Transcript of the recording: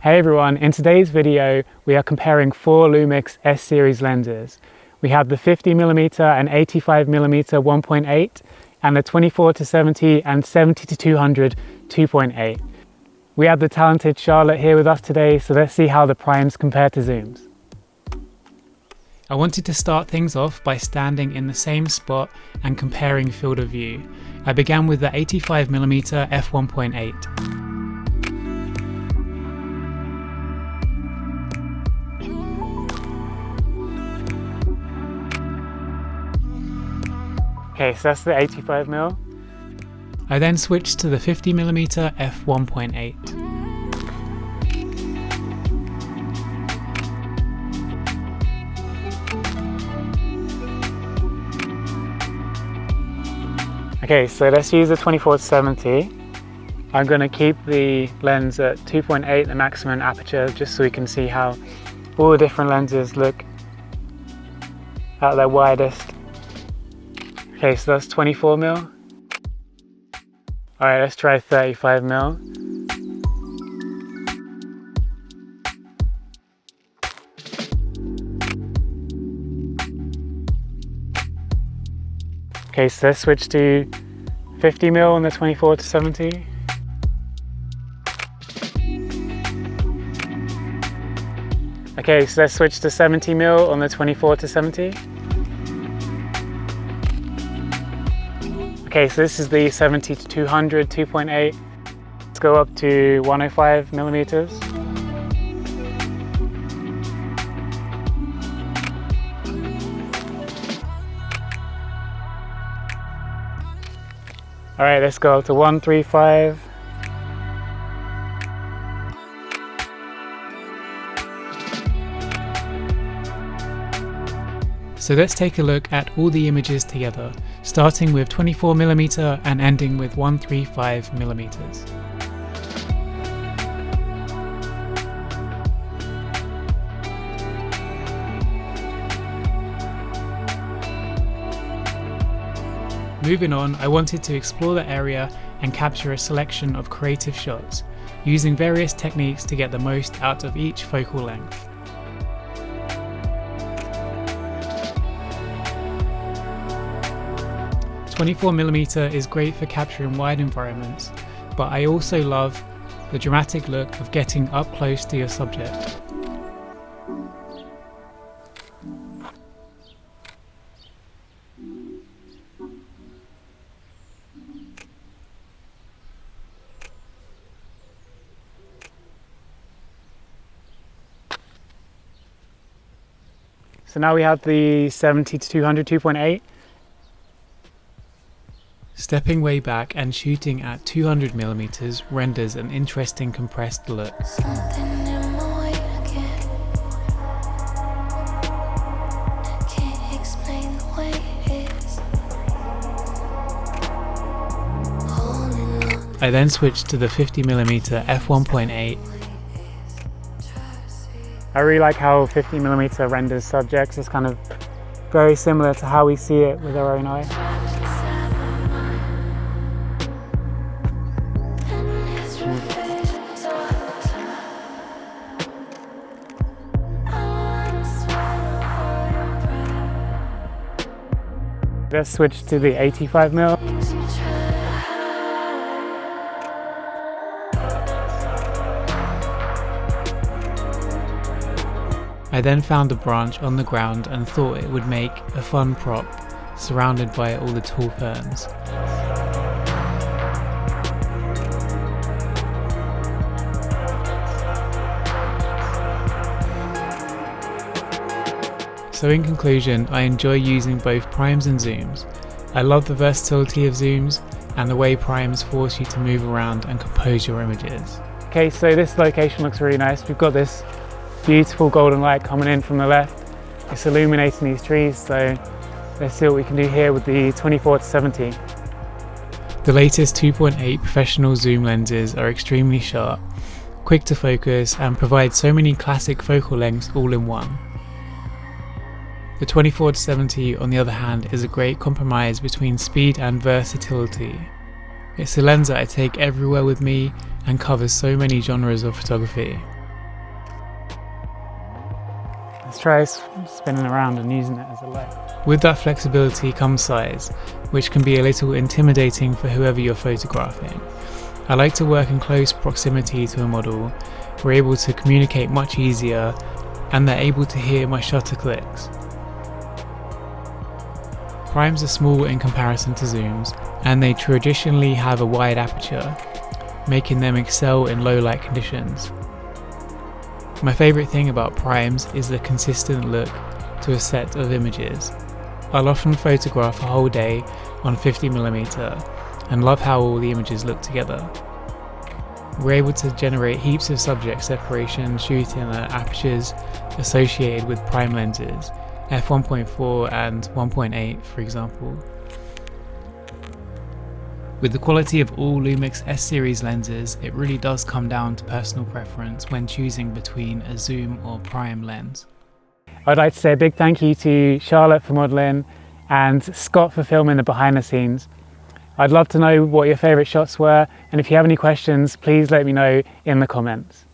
Hey everyone, in today's video we are comparing four Lumix S series lenses. We have the 50mm and 85mm 1.8 and the 24-70 and 70-200 2.8. We have the talented Charlotte here with us today, so let's see how the primes compare to zooms. I wanted to start things off by standing in the same spot and comparing field of view. I began with the 85mm f1.8. Okay, so that's the 85mm. I then switched to the 50mm f1.8. Okay, so let's use the 24-70. I'm going to keep the lens at 2.8, the maximum aperture, just so we can see how all the different lenses look at their widest. Okay, so that's 24mm. Alright, let's try 35mm. Okay, so let's switch to 50mm on the 24-70. Okay, so let's switch to 70mm on the 24-70. Okay, so this is the 70-200 2.8. Let's go up to 105mm. All right, let's go up to 135. So let's take a look at all the images together, starting with 24mm and ending with 135mm. Moving on, I wanted to explore the area and capture a selection of creative shots, using various techniques to get the most out of each focal length. .24mm is great for capturing wide environments, but I also love the dramatic look of getting up close to your subject. So now we have the 70-200 2.8. Stepping way back and shooting at 200mm renders an interesting compressed look. I then switched to the 50mm f1.8. I really like how 50mm renders subjects. It's kind of very similar to how we see it with our own eye. Let's switch to the 85mm. I then found a branch on the ground and thought it would make a fun prop, surrounded by all the tall ferns. So in conclusion, I enjoy using both primes and zooms. I love the versatility of zooms and the way primes force you to move around and compose your images. Okay, so this location looks really nice. We've got this beautiful golden light coming in from the left. It's illuminating these trees, so let's see what we can do here with the 24-70. The latest 2.8 professional zoom lenses are extremely sharp, quick to focus, and provide so many classic focal lengths all in one. The 24-70, on the other hand, is a great compromise between speed and versatility. It's a lens that I take everywhere with me and covers so many genres of photography. Let's try spinning around and using it as a light. With that flexibility comes size, which can be a little intimidating for whoever you're photographing. I like to work in close proximity to a model. We're able to communicate much easier, and they're able to hear my shutter clicks. Primes are small in comparison to zooms, and they traditionally have a wide aperture, making them excel in low light conditions. My favourite thing about primes is the consistent look to a set of images. I'll often photograph a whole day on 50mm and love how all the images look together. We're able to generate heaps of subject separation shooting at apertures associated with prime lenses, f1.4 and 1.8 for example. With the quality of all Lumix S series lenses, it really does come down to personal preference when choosing between a zoom or prime lens. I'd like to say a big thank you to Charlotte for modelling and Scott for filming the behind the scenes. I'd love to know what your favourite shots were, and if you have any questions, please let me know in the comments.